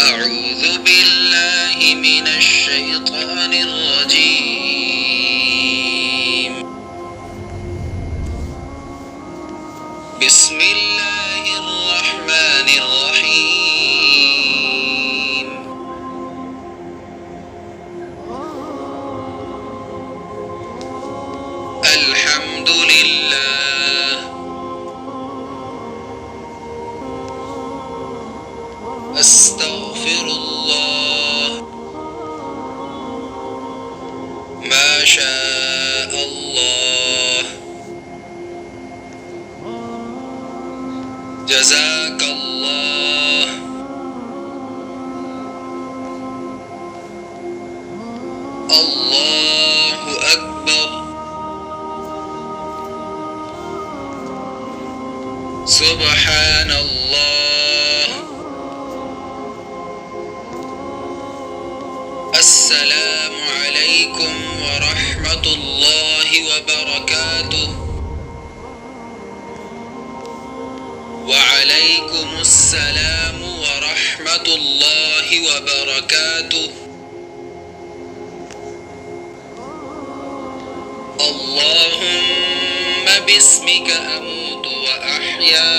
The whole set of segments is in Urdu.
أعوذ بالله من الشيطان الرجيم. بسم الله الرحمن الرحيم. الحمد لله أستغفر الله ما شاء الله جزاك الله الله أكبر سبحان الله السلام عليكم ورحمة الله وبركاته. وعليكم السلام ورحمة الله وبركاته. اللهم باسمك أموت وأحيا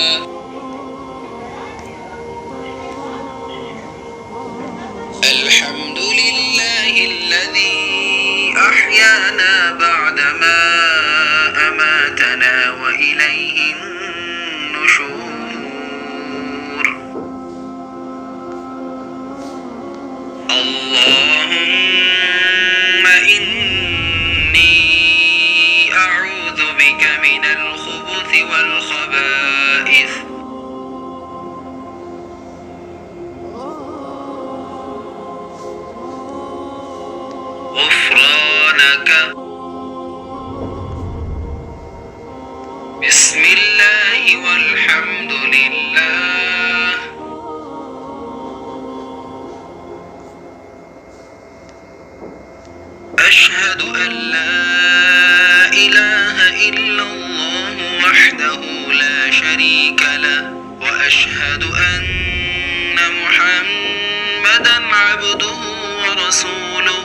الحمد لله الذي أحيانا بعدما أماتنا وإليه النشور. اللهم إني أعوذ بك من الخبث والخبائث غفرانك. بسم الله والحمد لله أشهد أن لا إله إلا الله وحده لا شريك له وأشهد أن محمدا عبده ورسوله.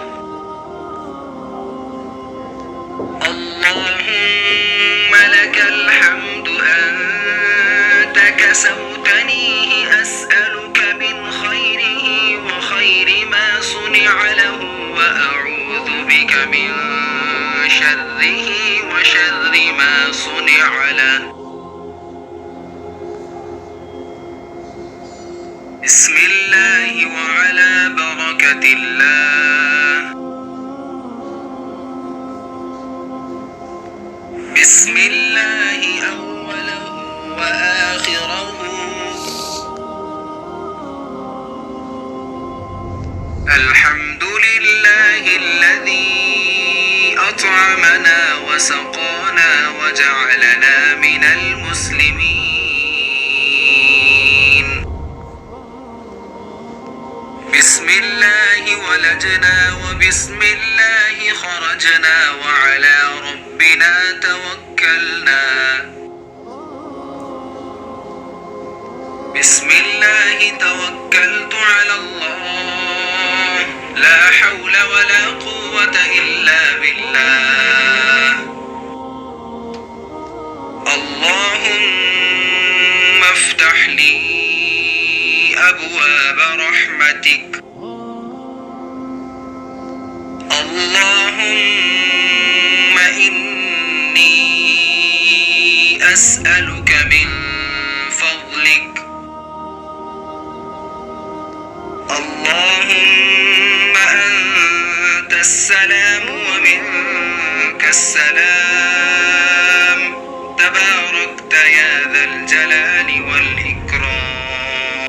اللهم لك الحمد أنت كسوتنيه أسألك من خيره وخير ما صنع له وأعوذ بك من شره وشر ما صنع له. بسم الله وعلى بركة الله. بسم الله أوله وآخره. الحمد لله الذي أطعمنا وسقانا وجعلنا من المسلمين. بسم الله ولجنا وبسم الله خرجنا وعلى ربنا توكلنا. بسم الله توكلت على الله لا حول ولا قوة إلا بالله. اللهم افتح لي أبواب رحمتك. اللهم إني أسألك من فضلك. اللهم أنت السلام ومنك السلام تباركت يا ذا الجلال